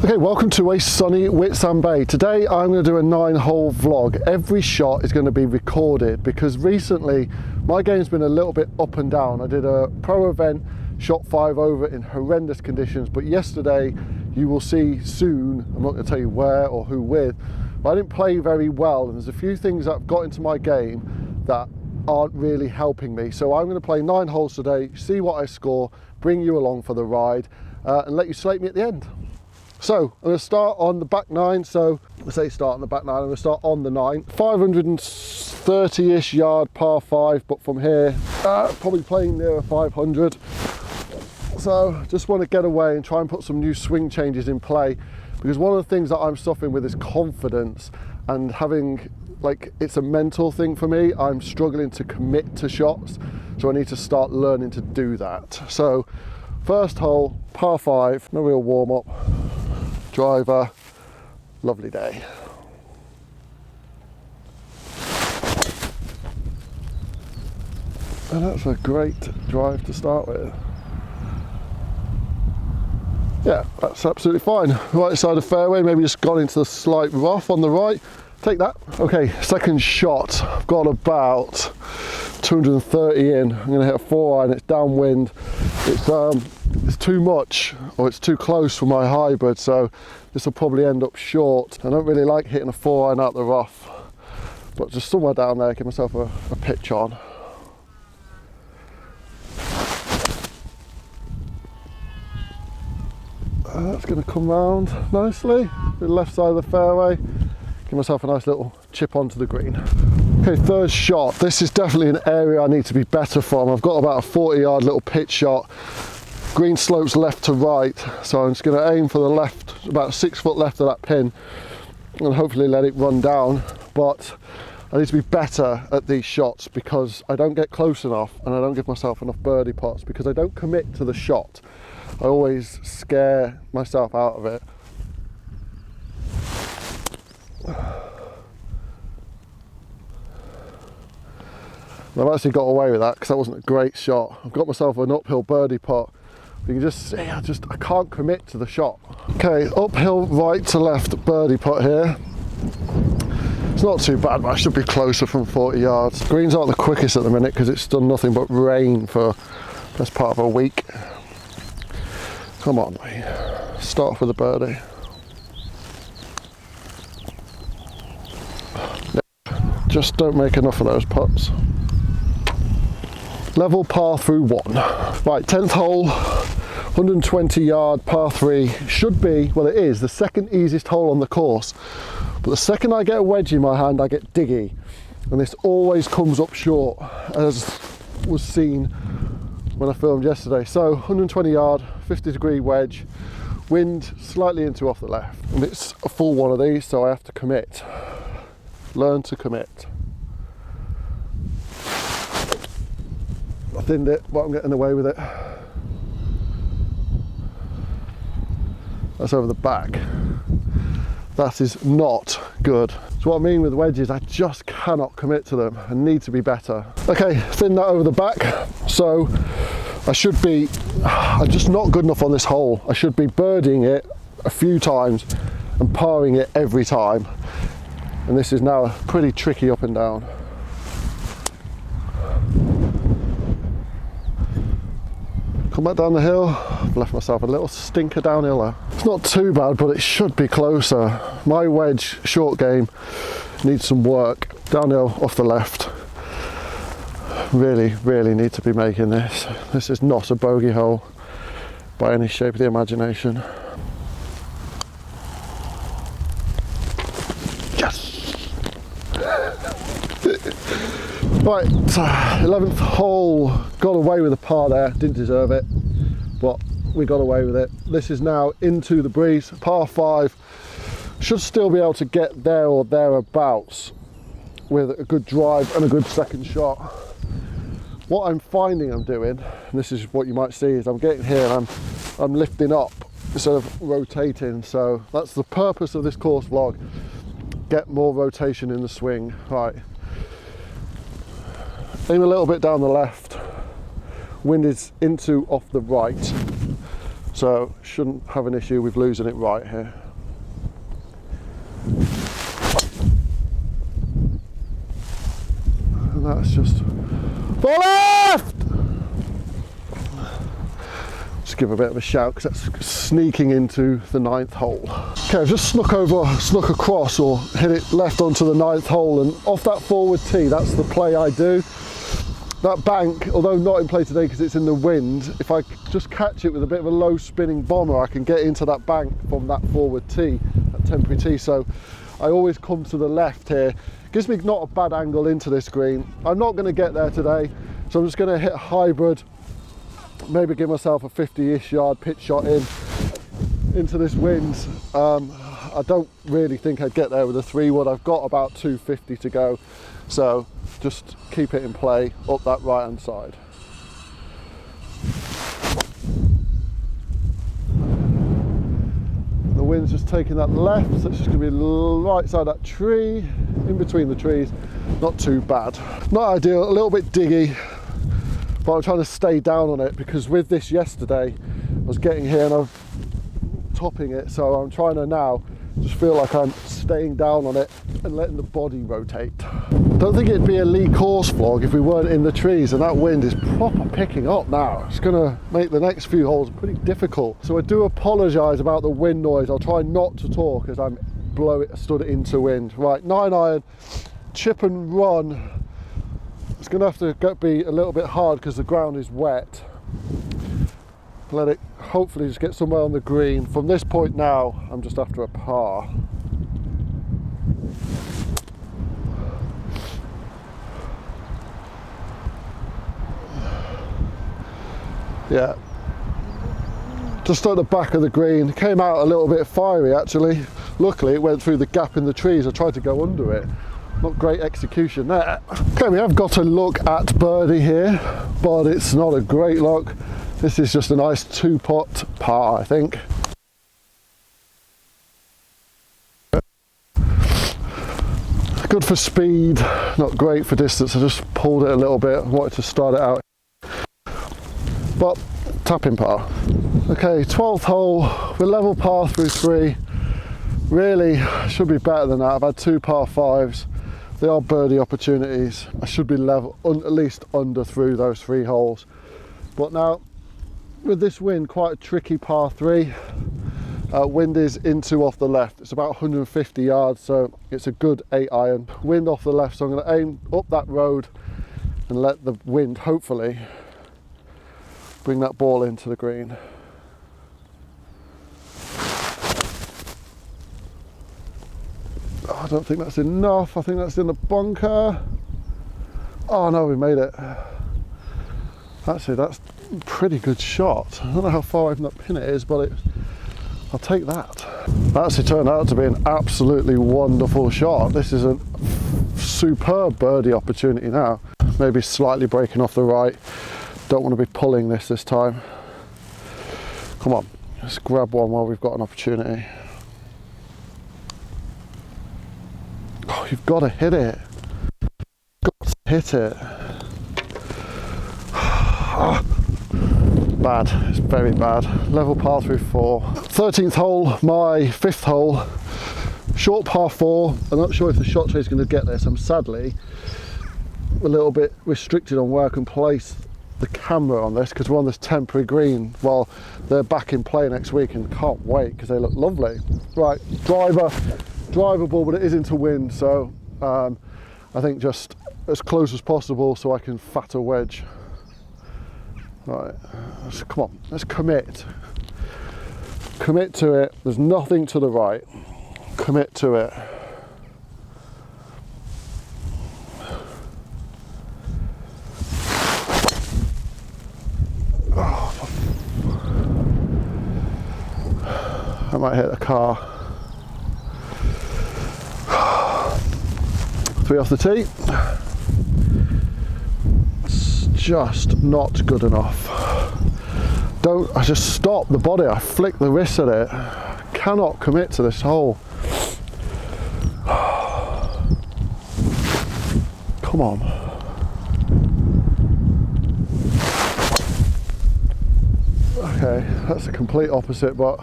Okay, welcome to a sunny Whitsand Bay. Today I'm going to do a 9-hole vlog. Every shot is going to be recorded because recently my game's been a little bit up and down. I did a pro event, shot 5 over in horrendous conditions, but yesterday you will see soon, I'm not going to tell you where or who with, but I didn't play very well and there's a few things that have got into my game that aren't really helping me. So I'm going to play 9 holes today, see what I score, bring you along for the ride and let you slate me at the end. So I'm going to start on the back 9, so let's say start on the back 9, I'm going to start on the 9. 530-ish yard par 5, but from here, probably playing near 500. So just want to get away and try and put some new swing changes in play, because one of the things that I'm suffering with is confidence and having, like, it's a mental thing for me. I'm struggling to commit to shots, so I need to start learning to do that. So first hole, par 5, no real warm up. Driver, lovely day. And that's a great drive to start with. Yeah, that's absolutely fine. Right side of fairway, maybe just gone into the slight rough on the right. Take that. Okay, second shot. I've got about 230 in. I'm gonna hit a 4-iron, it's downwind. It's too much, or it's too close for my hybrid, so this will probably end up short. I don't really like hitting a 4-iron out the rough, but just somewhere down there, give myself a pitch on. That's going to come round nicely, the left side of the fairway. Give myself a nice little chip onto the green. Okay, third shot. This is definitely an area I need to be better from. I've got about a 40-yard little pitch shot. Green slopes left to right, so I'm just going to aim for the left, about 6 foot left of that pin, and hopefully let it run down. But I need to be better at these shots because I don't get close enough and I don't give myself enough birdie pots because I don't commit to the shot. I always scare myself out of it. I've actually got away with that because that wasn't a great shot. I've got myself an uphill birdie pot. You can just see, I can't commit to the shot. Okay, uphill right to left birdie pot here. It's not too bad, but I should be closer from 40 yards. Greens aren't the quickest at the minute because it's done nothing but rain for the best part of a week. Come on, mate. Start off with a birdie. Just don't make enough of those putts. Level par through 1. Right, 10th hole, 120 yard par 3. Should be, well it is, the second easiest hole on the course. But the second I get a wedge in my hand, I get diggy. And this always comes up short, as was seen when I filmed yesterday. So 120 yard, 50-degree wedge, wind slightly into off the left. And it's a full one of these, so I have to commit. Learn to commit. I thinned it, but I'm getting away with it. That's over the back. That is not good. So what I mean with wedges, I just cannot commit to them. I need to be better. Okay, thin that over the back. So I'm just not good enough on this hole. I should be birdieing it a few times and parring it every time. And this is now pretty tricky up and down. Come back down the hill. I've left myself a little stinker downhill there. It's not too bad, but it should be closer. My wedge short game needs some work. Downhill off the left. Really, really need to be making this. This is not a bogey hole by any shape of the imagination. Right, 11th hole, got away with a par there, didn't deserve it, but we got away with it. This is now into the breeze, par 5, should still be able to get there or thereabouts with a good drive and a good second shot. What I'm finding I'm doing, and this is what you might see, is I'm getting here and I'm lifting up instead of rotating, so that's the purpose of this course vlog, get more rotation in the swing. Right. Aim a little bit down the left, wind is into off the right, so shouldn't have an issue with losing it right here. And that's just for left! Just give a bit of a shout because that's sneaking into the 9th hole. Okay, I've just snuck across or hit it left onto the 9th hole, and off that forward tee, that's the play I do. That bank, although not in play today because it's in the wind, if I just catch it with a bit of a low spinning bomber, I can get into that bank from that forward tee, that temporary tee. So I always come to the left here. Gives me not a bad angle into this green. I'm not going to get there today, so I'm just going to hit a hybrid, maybe give myself a 50-ish yard pitch shot into this wind. I don't really think I'd get there with a 3-wood. I've got about 250 to go, so just keep it in play up that right hand side. The wind's just taking that left, so it's just going to be right side that tree, in between the trees. Not too bad. Not ideal, a little bit diggy, but I'm trying to stay down on it because with this yesterday, I was getting here and I'm topping it, so I'm trying to now just feel like I'm staying down on it and letting the body rotate. Don't think it'd be a Lee course vlog if we weren't in the trees, and that wind is proper picking up now. It's gonna make the next few holes pretty difficult. So I do apologise about the wind noise. I'll try not to talk as I'm stood into wind. Right, 9-iron, chip and run. It's gonna have to be a little bit hard because the ground is wet. Let it hopefully just get somewhere on the green. From this point now, I'm just after a par. Yeah, just at the back of the green. Came out a little bit fiery actually. Luckily it went through the gap in the trees. I tried to go under it. Not great execution there. Okay, we have got a look at birdie here, but it's not a great look. This is just a nice 2-putt par, I think. Good for speed, not great for distance. I just pulled it a little bit. I wanted to start it out, but tapping par. Okay, 12th hole, we're level par through 3. Really should be better than that. I've had 2 par 5s. They are birdie opportunities. I should be level, at least under through those 3 holes. But now, with this wind, quite a tricky par 3. Wind is into off the left. It's about 150 yards, so it's a good 8-iron. Wind off the left, so I'm going to aim up that road and let the wind hopefully bring that ball into the green. Oh, I don't think that's enough. I think that's in the bunker. Oh no, we made it. Actually, that's a pretty good shot. I don't know how far away from that pin it is, but I'll take that. That actually turned out to be an absolutely wonderful shot. This is a superb birdie opportunity now. Maybe slightly breaking off the right. Don't want to be pulling this time. Come on, let's grab one while we've got an opportunity. Oh, you've got to hit it. Got to hit it. Bad, it's very bad. Level par through 4. 13th hole, my 5th hole. Short par 4. I'm not sure if the shot tree is going to get this. I'm sadly a little bit restricted on where I can place the camera on this because we're on this temporary green while they're back in play next week, and can't wait because they look lovely. Right, drivable, but it is into wind, so I think just as close as possible so I can fat a wedge. Right, come on, let's commit. Commit to it. There's nothing to the right. Commit to it. Oh, I might hit a car. 3 off the tee. Just not good enough. I just stop the body, I flick the wrist at it. Cannot commit to this hole. Come on. Okay, that's the complete opposite, but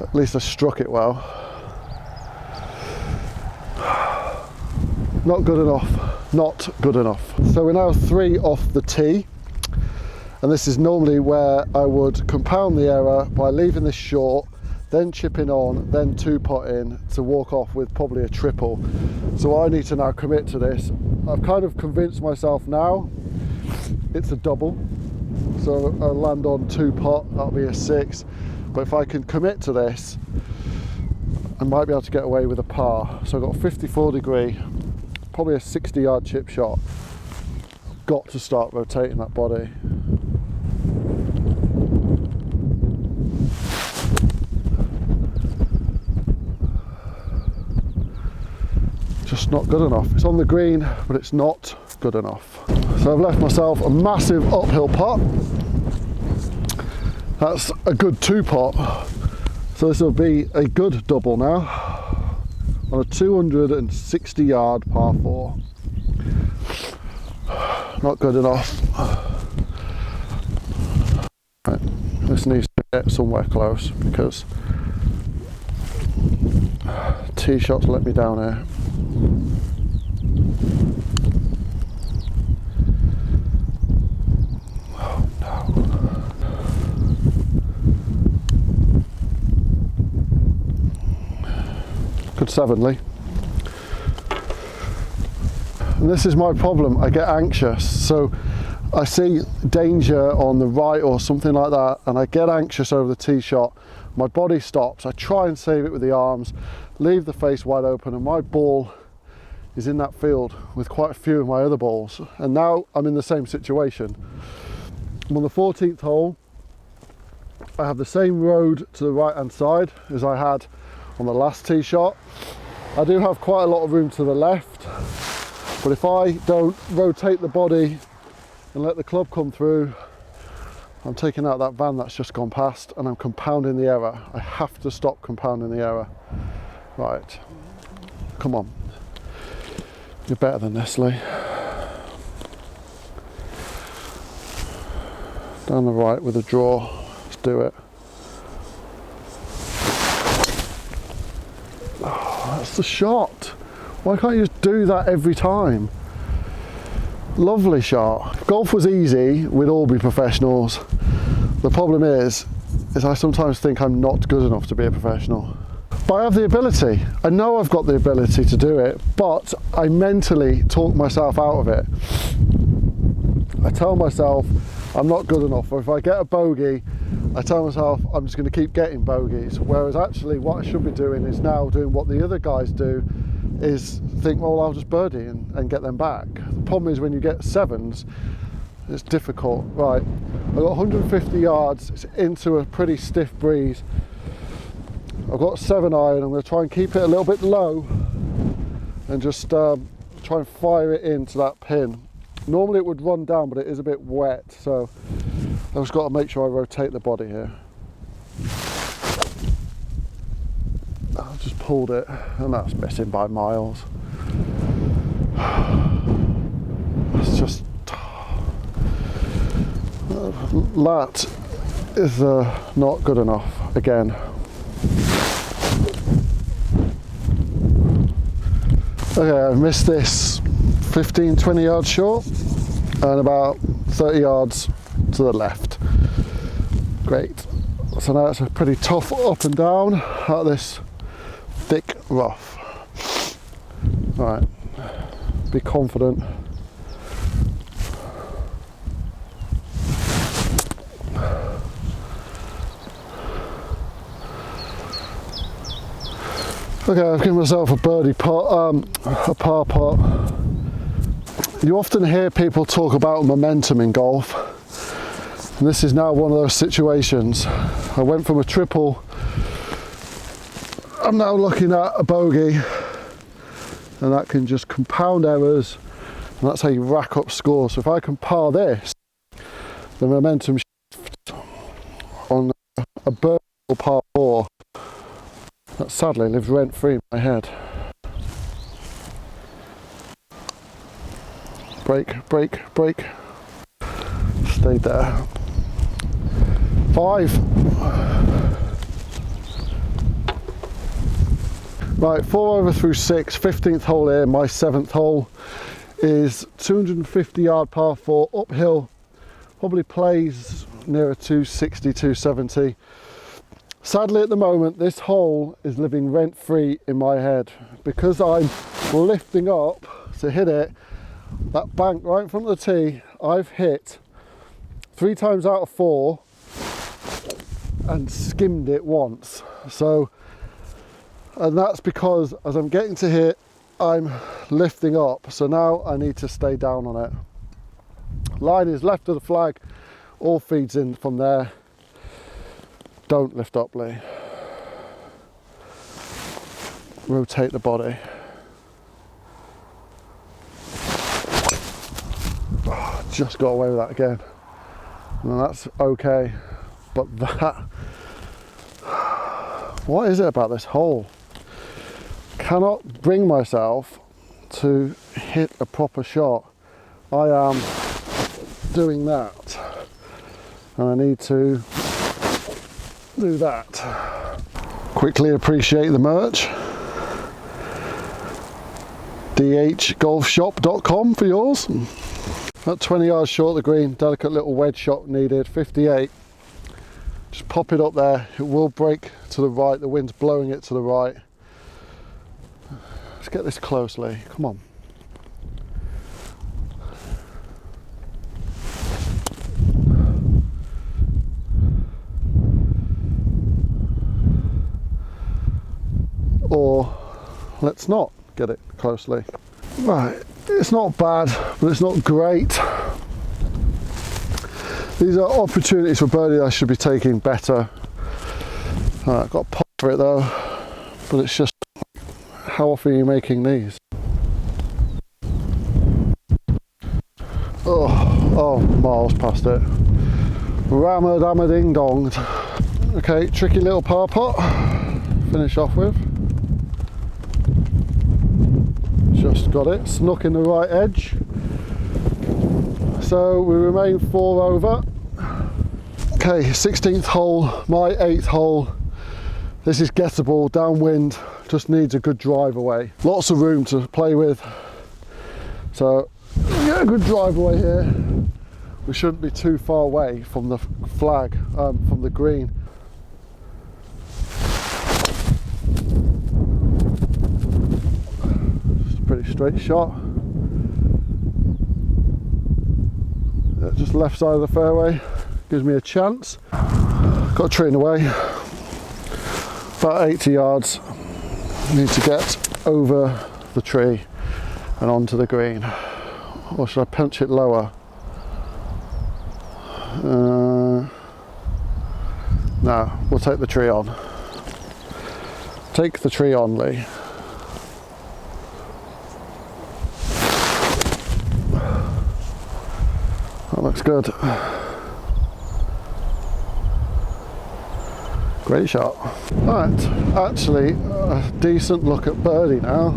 at least I struck it well. Not good enough, not good enough. So we're now 3 off the tee, and this is normally where I would compound the error by leaving this short, then chipping on, then 2-putting to walk off with probably a triple. So I need to now commit to this. I've kind of convinced myself now it's a double. So I'll land on 2-putt, that'll be a 6. But if I can commit to this, I might be able to get away with a par. So I've got a 54 degree, probably a 60-yard chip shot. I've got to start rotating that body. Just not good enough. It's on the green, but it's not good enough. So I've left myself a massive uphill putt. That's a good 2-putt. So this will be a good double now on a 260-yard par 4. Not good enough. Right. This needs to get somewhere close because tee shots let me down here. Oh no. Good 7, Lee. And this is my problem, I get anxious. So I see danger on the right or something like that, and I get anxious over the tee shot. My body stops, I try and save it with the arms, leave the face wide open, and my ball is in that field with quite a few of my other balls. And now I'm in the same situation. I'm on the 14th hole. I have the same road to the right hand side as I had on the last tee shot. I do have quite a lot of room to the left, but if I don't rotate the body and let the club come through, I'm taking out that van that's just gone past, and I'm compounding the error. I have to stop compounding the error. Right, come on. You're better than this, Lee. Down the right with a draw. Let's do it. Oh, that's the shot. Why can't you just do that every time? Lovely shot. If golf was easy, we'd all be professionals. The problem is I sometimes think I'm not good enough to be a professional. But I have the ability. I know I've got the ability to do it, but I mentally talk myself out of it. I tell myself I'm not good enough, or if I get a bogey, I tell myself I'm just going to keep getting bogeys, whereas actually what I should be doing is now doing what the other guys do, is think, well, I'll just birdie and get them back. The problem is when you get 7s, it's difficult. Right, I've got 150 yards, it's into a pretty stiff breeze. I've got a 7-iron, I'm going to try and keep it a little bit low and just try and fire it into that pin. Normally it would run down, but it is a bit wet, so I've just got to make sure I rotate the body here. I've just pulled it, and that's missing by miles. It's just... that is not good enough again. Okay, I've missed this 15-20 yards short and about 30 yards to the left. Great. So now it's a pretty tough up and down out of this thick rough. All right, be confident. Okay, I've given myself a birdie putt, a par putt. You often hear people talk about momentum in golf, and this is now one of those situations. I went from a triple, I'm now looking at a bogey, and that can just compound errors, and that's how you rack up scores. So if I can par this, the momentum shift on a birdie or par 4, that sadly lives rent-free in my head. Break, break, break. Stayed there. 5. Right, 4 over through 6, 15th hole here. My 7th hole is 250 yard par 4 uphill, probably plays nearer 260, 270. Sadly at the moment this hole is living rent free in my head because I'm lifting up to hit it. That bank right in front of the tee I've hit 3 times out of 4 and skimmed it once. So, and that's because as I'm getting to hit I'm lifting up, so now I need to stay down on it. Line is left of the flag, all feeds in from there. Don't lift up, Lee. Rotate the body. Oh, just got away with that again. And that's okay, but that, what is it about this hole? Cannot bring myself to hit a proper shot. I am doing that and I need to do that. Quickly appreciate the merch. dhgolfshop.com for yours. About 20 yards short of the green, delicate little wedge shot needed, 58. Just pop it up there, it will break to the right, the wind's blowing it to the right. Let's get this closely, come on. Or let's not get it closely. Right, it's not bad, but it's not great. These are opportunities for birdie I should be taking better. I've got a pop for it though, but it's just, how often are you making these? Oh, miles past it. Rammer dammer ding donged. Okay, tricky little par putt. Finish off with. Just got it, snuck in the right edge. So we remain 4 over. Okay, 16th hole, my 8th hole. This is gettable, downwind, just needs a good drive away. Lots of room to play with. So, get a good drive away here. We shouldn't be too far away from the flag, from the green. Just a pretty straight shot. Just left side of the fairway, gives me a chance. Got a tree in the way. About 80 yards. Need to get over the tree and onto the green. Or should I punch it lower? No, we'll take the tree on. Take the tree on, Lee. That looks good. Great shot. Right, actually a decent look at birdie now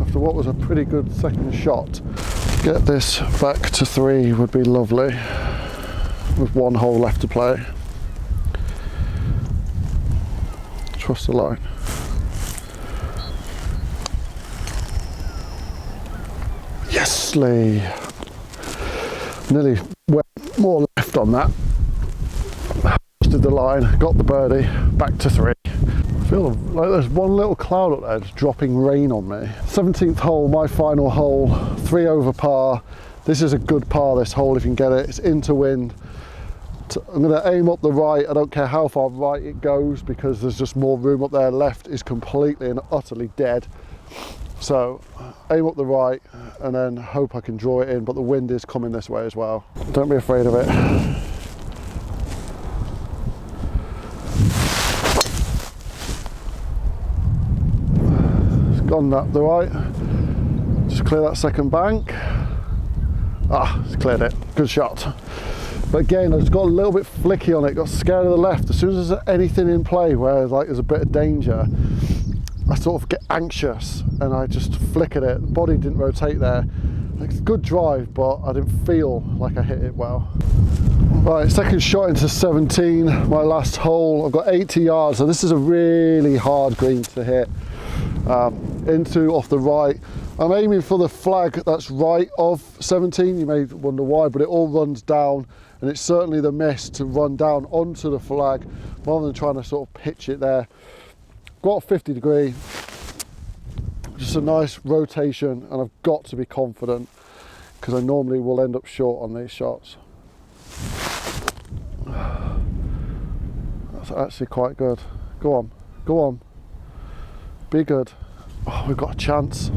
after what was a pretty good second shot. Get this back to 3 would be lovely with 1 hole left to play. Trust the line. Yes, Lee. Nearly went more left on that. Did the line, got the birdie, back to 3. I feel like there's one little cloud up there just dropping rain on me. 17th hole, my final hole, 3 over par. This is a good par, this hole, if you can get it. It's into wind. I'm going to aim up the right. I don't care how far right it goes because there's just more room up there. Left is completely and utterly dead. So aim up the right and then hope I can draw it in, but the wind is coming this way as well. Don't be afraid of it. It's gone up the right. Just clear that second bank. Ah, it's cleared it. Good shot. But again, I just got a little bit flicky on it, got scared of the left. As soon as there's anything in play where like there's a bit of danger, I sort of get anxious and I just flickered it. The body didn't rotate there. It's a good drive, but I didn't feel like I hit it well. Right, second shot into 17, my last hole. I've got 80 yards, so this is a really hard green to hit. Into off the right. I'm aiming for the flag that's right of 17. You may wonder why, but it all runs down, and it's certainly the miss to run down onto the flag rather than trying to sort of pitch it there. Got a 50 degree, just a nice rotation, and I've got to be confident because I normally will end up short on these shots. That's actually quite good. Go on, go on, be good. Oh, we've got a chance.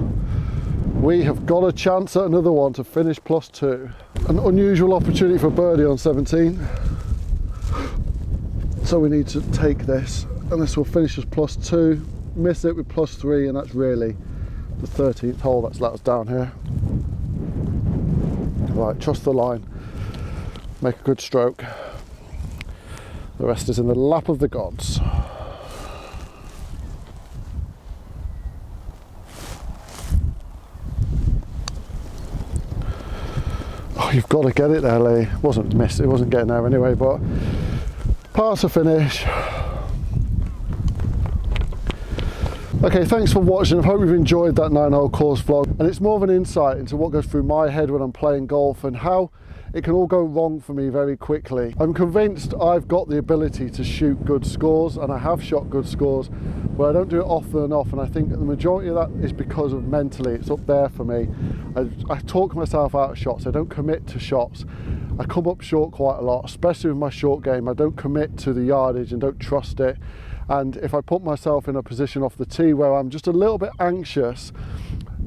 We have got a chance at another one to finish +2. An unusual opportunity for birdie on 17. So we need to take this, and this will finish us +2. Miss it with +3, and that's really the 13th hole that's let us down here. Right, trust the line. Make a good stroke. The rest is in the lap of the gods. Oh, you've got to get it there, Lee. It wasn't missed, it wasn't getting there anyway, but par to finish. Okay, thanks for watching. I hope you've enjoyed that 9-hole course vlog, and it's more of an insight into what goes through my head when I'm playing golf and how it can all go wrong for me very quickly. I'm convinced I've got the ability to shoot good scores, and I have shot good scores, but I don't do it often enough, and I think the majority of that is because of mentally. It's up there for me. I talk myself out of shots. I don't commit to shots. I come up short quite a lot, especially with my short game. I don't commit to the yardage and don't trust it. And if I put myself in a position off the tee where I'm just a little bit anxious,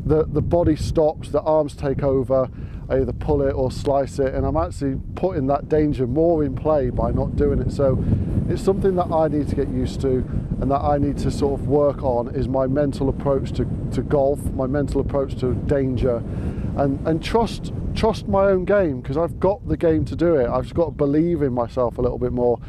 the body stops, the arms take over, I either pull it or slice it, and I'm actually putting that danger more in play by not doing it. So it's something that I need to get used to, and that I need to sort of work on, is my mental approach to golf, my mental approach to danger, and trust my own game, because I've got the game to do it. I've just got to believe in myself a little bit more.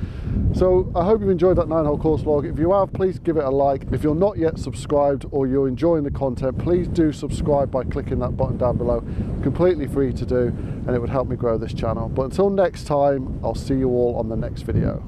So I hope you've enjoyed that 9-hole course vlog. If you have, please give it a like. If you're not yet subscribed or you're enjoying the content, please do subscribe by clicking that button down below. Completely free to do, and it would help me grow this channel. But until next time, I'll see you all on the next video.